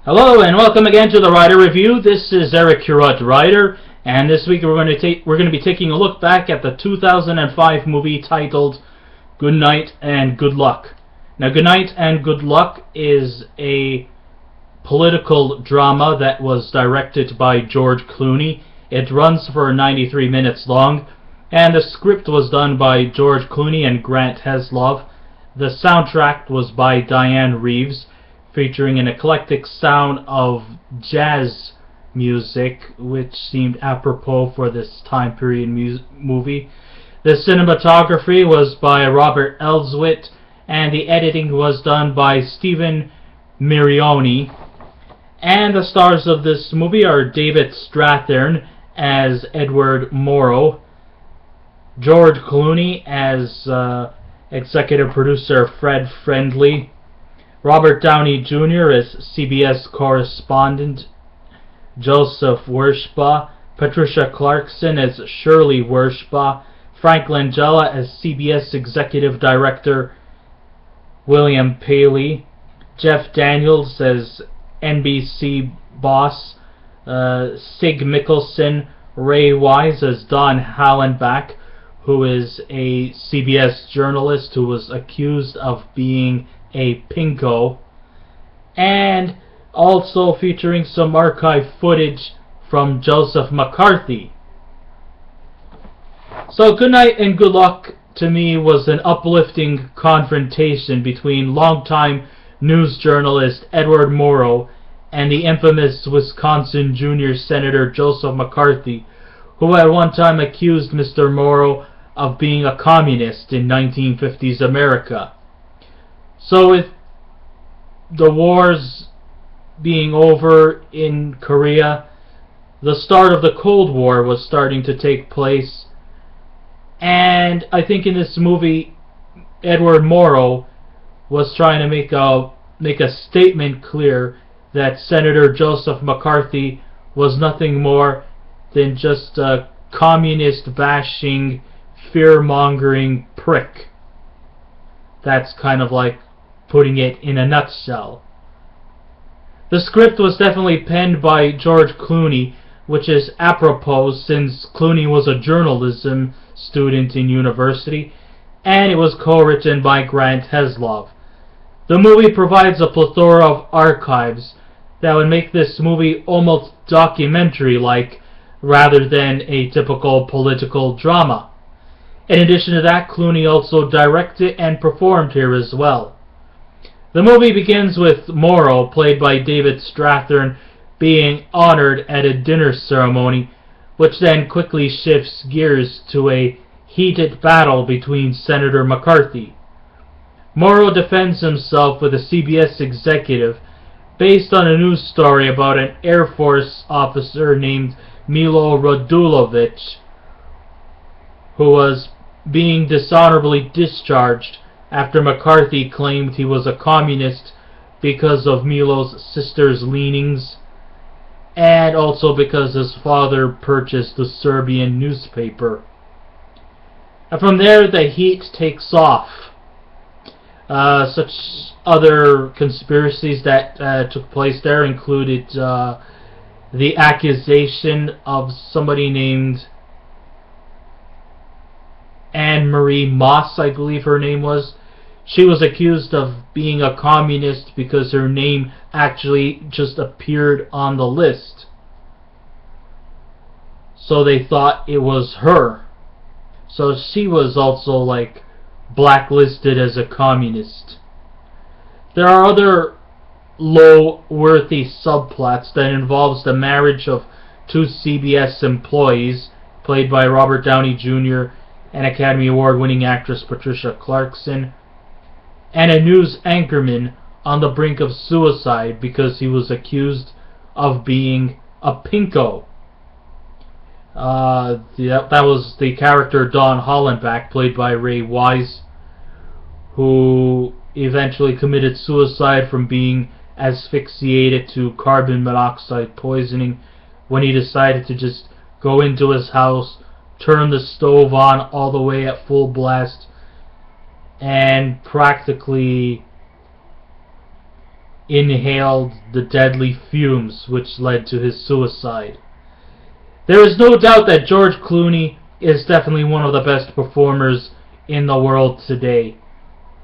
Hello and welcome again to the Writer Review. This is Eric Curot Writer, and this week we're going to be taking a look back at the 2005 movie titled Good Night and Good Luck. Now, Good Night and Good Luck is a political drama that was directed by George Clooney. It runs for 93 minutes long, and the script was done by George Clooney and Grant Heslov. The soundtrack was by Diane Reeves, featuring an eclectic sound of jazz music, which seemed apropos for this time period movie. The cinematography was by Robert Elswit, and the editing was done by Stephen Mirioni. And the stars of this movie are David Strathairn as Edward Morrow, George Clooney as executive producer Fred Friendly, Robert Downey Jr. as CBS correspondent Joseph Wershba, Patricia Clarkson as Shirley Wershba, Frank Langella as CBS executive director William Paley, Jeff Daniels as NBC boss, Sig Mickelson, Ray Wise as Don Hallenbach, who is a CBS journalist who was accused of being a pinko, and also featuring some archive footage from Joseph McCarthy. So Good Night and Good Luck to me was an uplifting confrontation between longtime news journalist Edward Morrow and the infamous Wisconsin junior Senator Joseph McCarthy, who at one time accused Mr. Morrow of being a communist in 1950s America. So with the wars being over in Korea, the start of the Cold War was starting to take place, and I think in this movie Edward Morrow was trying to make a statement clear that Senator Joseph McCarthy was nothing more than just a communist bashing, fear-mongering prick. That's kind of like putting it in a nutshell. The script was definitely penned by George Clooney, which is apropos since Clooney was a journalism student in university, and it was co-written by Grant Heslov. The movie provides a plethora of archives that would make this movie almost documentary-like rather than a typical political drama. In addition to that, Clooney also directed and performed here as well. The movie begins with Morrow, played by David Strathairn, being honored at a dinner ceremony, which then quickly shifts gears to a heated battle between Senator McCarthy. Morrow defends himself with a CBS executive based on a news story about an Air Force officer named Milo Radulovich, who was being dishonorably discharged after McCarthy claimed he was a communist because of Milo's sister's leanings, and also because his father purchased the Serbian newspaper. And from there, the heat takes off. Such other conspiracies that took place there included the accusation of somebody named Anne-Marie Moss, I believe her name was. She was accused of being a communist because her name actually just appeared on the list. So they thought it was her. So she was also like blacklisted as a communist. There are other low-worthy subplots that involves the marriage of two CBS employees, played by Robert Downey Jr. and Academy Award-winning actress Patricia Clarkson, and a news anchorman on the brink of suicide because he was accused of being a pinko. That was the character Don Hallenbach, played by Ray Wise, who eventually committed suicide from being asphyxiated to carbon monoxide poisoning when he decided to just go into his house, turn the stove on all the way at full blast, and practically inhaled the deadly fumes which led to his suicide. There is no doubt that George Clooney is definitely one of the best performers in the world today.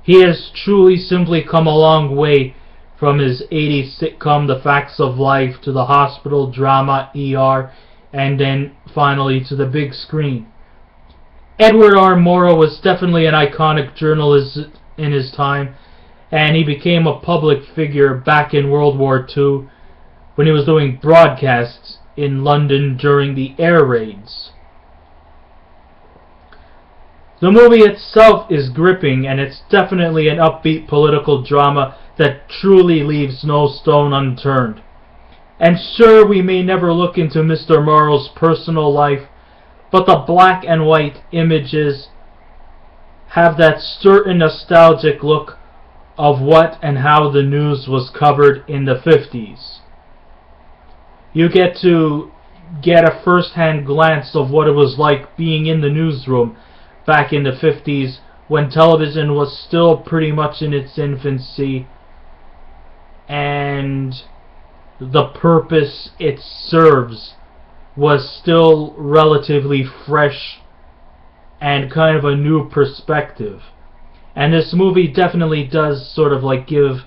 He has truly simply come a long way from his 80s sitcom The Facts of Life to the hospital drama ER, and then finally to the big screen. Edward R. Murrow was definitely an iconic journalist in his time, and he became a public figure back in World War II when he was doing broadcasts in London during the air raids. The movie itself is gripping, and it's definitely an upbeat political drama that truly leaves no stone unturned. And sure, we may never look into Mr. Murrow's personal life, but the black and white images have that certain nostalgic look of what and how the news was covered in the 50s. You get to get a first-hand glance of what it was like being in the newsroom back in the 50s when television was still pretty much in its infancy, and the purpose it serves was still relatively fresh and kind of a new perspective. And this movie definitely does sort of like give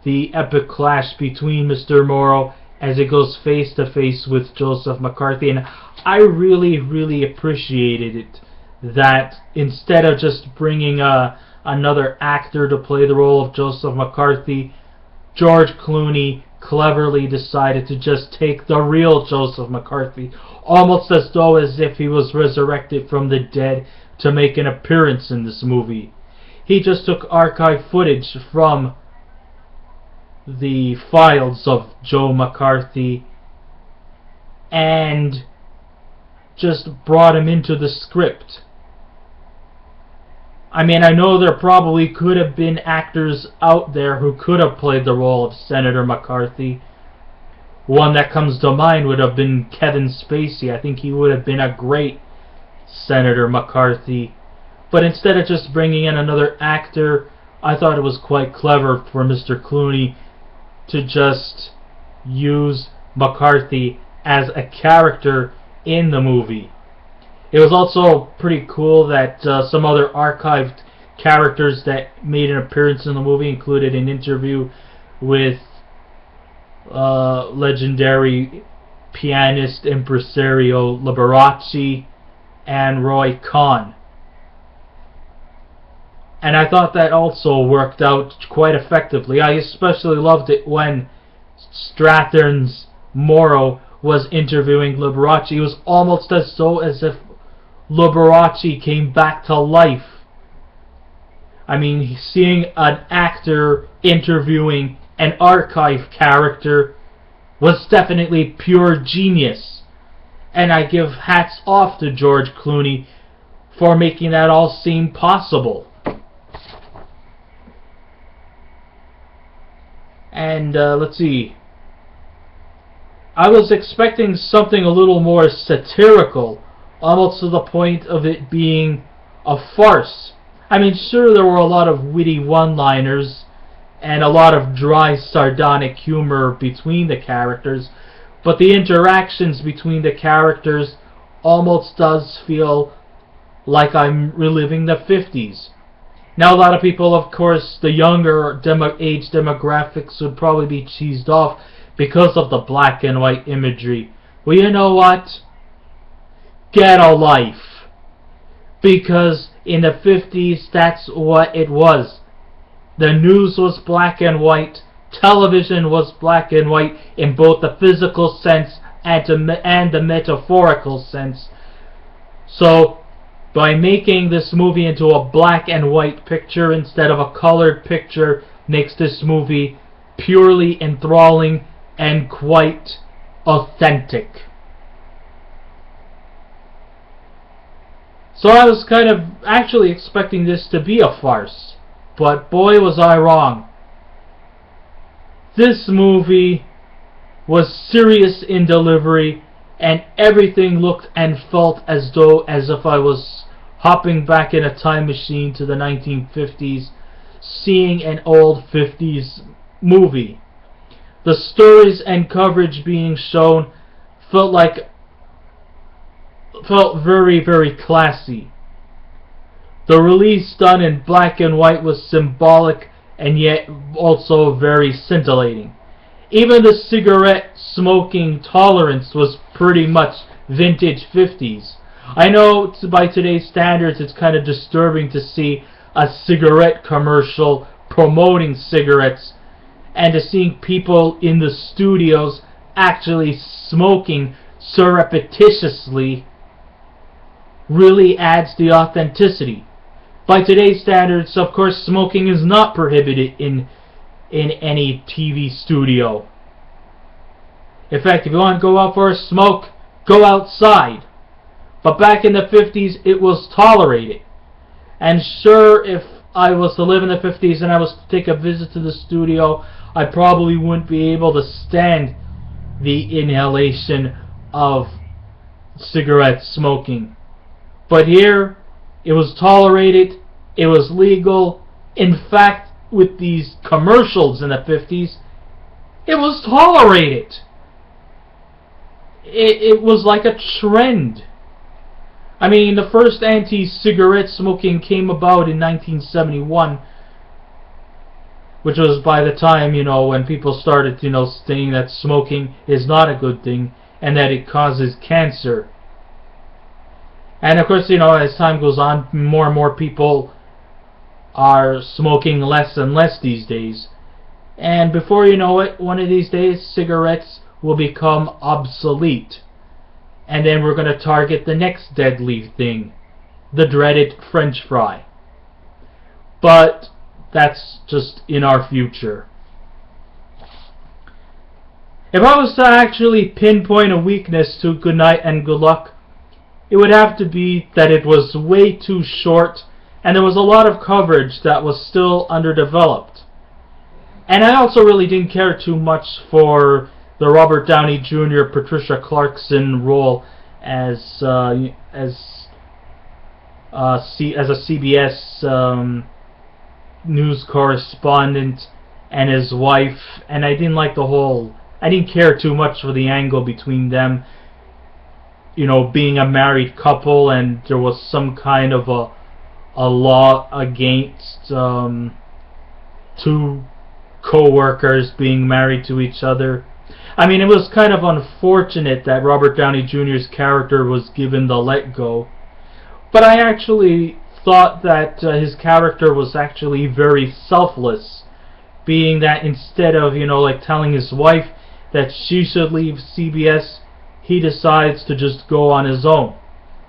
the epic clash between Mr. Murrow as it goes face to face with Joseph McCarthy, and I really appreciated it that instead of just bringing another actor to play the role of Joseph McCarthy, George Clooney cleverly decided to just take the real Joseph McCarthy, almost as though as if he was resurrected from the dead to make an appearance in this movie. He just took archive footage from the files of Joe McCarthy and just brought him into the script. I mean, I know there probably could have been actors out there who could have played the role of Senator McCarthy. One that comes to mind would have been Kevin Spacey. I think he would have been a great Senator McCarthy. But instead of just bringing in another actor, I thought it was quite clever for Mr. Clooney to just use McCarthy as a character in the movie. It was also pretty cool that some other archived characters that made an appearance in the movie included an interview with legendary pianist impresario Liberace and Roy Khan. And I thought that also worked out quite effectively. I especially loved it when Strathairn's Murrow was interviewing Liberace. It was almost as though as if Liberace came back to life. I mean, seeing an actor interviewing an archive character was definitely pure genius. And I give hats off to George Clooney for making that all seem possible. And let's see. I was expecting something a little more satirical, almost to the point of it being a farce. I mean, sure, there were a lot of witty one-liners and a lot of dry, sardonic humor between the characters, but the interactions between the characters almost does feel like I'm reliving the 50s. Now, a lot of people, of course, the younger age demographics would probably be cheesed off because of the black and white imagery. Well, you know what? Get a life. Because in the 50s, that's what it was. The news was black and white. Television was black and white in both the physical sense and the metaphorical sense. So, by making this movie into a black and white picture instead of a colored picture makes this movie purely enthralling and quite authentic. So I was kind of actually expecting this to be a farce, but boy was I wrong. This movie was serious in delivery, and everything looked and felt as if I was hopping back in a time machine to the 1950s, seeing an old 50s movie. The stories and coverage being shown felt very, very classy. The release done in black and white was symbolic and yet also very scintillating. Even the cigarette smoking tolerance was pretty much vintage 50s. I know by today's standards it's kind of disturbing to see a cigarette commercial promoting cigarettes and to seeing people in the studios actually smoking surreptitiously really adds the authenticity. By today's standards, of course, smoking is not prohibited in any TV studio. In fact, if you want to go out for a smoke, go outside. But back in the 50s, it was tolerated. And sure, if I was to live in the 50s and I was to take a visit to the studio, I probably wouldn't be able to stand the inhalation of cigarette smoking. But here, it was tolerated, it was legal. In fact, with these commercials in the 50s, it was tolerated. It was like a trend. I mean, the first anti-cigarette smoking came about in 1971, which was by the time, when people started, saying that smoking is not a good thing and that it causes cancer. And of course, as time goes on, more and more people are smoking less and less these days. And before you know it, one of these days, cigarettes will become obsolete. And then we're going to target the next deadly thing, the dreaded French fry. But that's just in our future. If I was to actually pinpoint a weakness to Good Night and Good Luck, it would have to be that it was way too short and there was a lot of coverage that was still underdeveloped. And I also really didn't care too much for the Robert Downey Jr. Patricia Clarkson role as a CBS news correspondent and his wife, and I didn't care too much for the angle between them, being a married couple, and there was some kind of a law against two co-workers being married to each other. I mean, it was kind of unfortunate that Robert Downey Jr.'s character was given the let go, but I actually thought that his character was actually very selfless, being that instead of, telling his wife that she should leave CBS, he decides to just go on his own.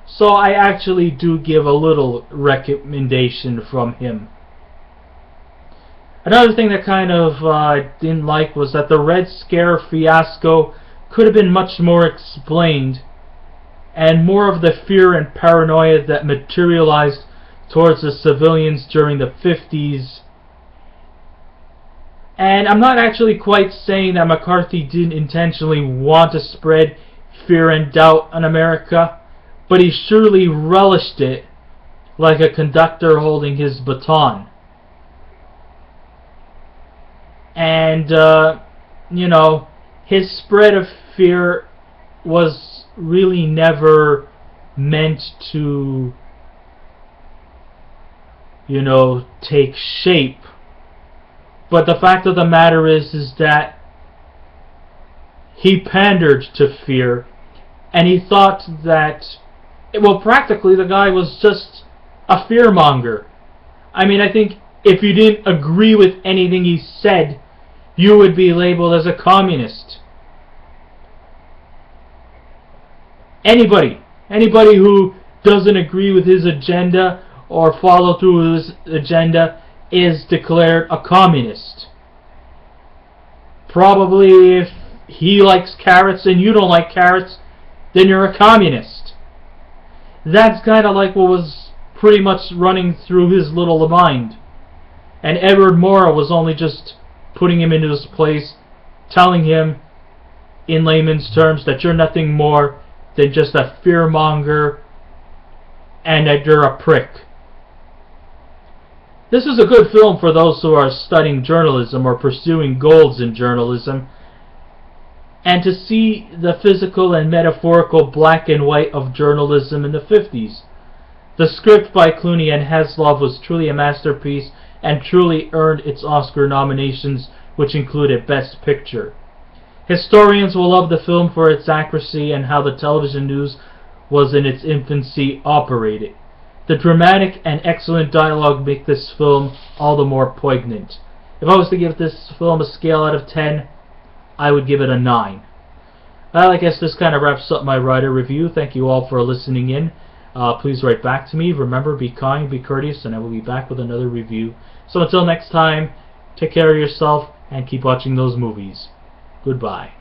So I actually do give a little recommendation from him. Another thing that kind of I didn't like was that the Red Scare fiasco could have been much more explained, and more of the fear and paranoia that materialized towards the civilians during the 50s. And I'm not actually quite saying that McCarthy didn't intentionally want to spread fear and doubt on America, but he surely relished it like a conductor holding his baton. And, his spread of fear was really never meant to, take shape. But the fact of the matter is that he pandered to fear, and he thought that, practically the guy was just a fearmonger. I mean, I think if you didn't agree with anything he said, you would be labeled as a communist. Anybody who doesn't agree with his agenda or follow through his agenda is declared a communist. Probably if he likes carrots and you don't like carrots, then you're a communist. That's kind of like what was pretty much running through his little mind. And Edward Morrow was only just putting him into his place, telling him in layman's terms that you're nothing more than just a fearmonger and that you're a prick. This is a good film for those who are studying journalism or pursuing goals in journalism, and to see the physical and metaphorical black and white of journalism in the 50s. The script by Clooney and Heslov was truly a masterpiece and truly earned its Oscar nominations, which included Best Picture. Historians will love the film for its accuracy and how the television news was in its infancy operated. The dramatic and excellent dialogue make this film all the more poignant. If I was to give this film a scale out of 10, I would give it a 9. Well, I guess this kind of wraps up my writer review. Thank you all for listening in. Please write back to me. Remember, be kind, be courteous, and I will be back with another review. So until next time, take care of yourself and keep watching those movies. Goodbye.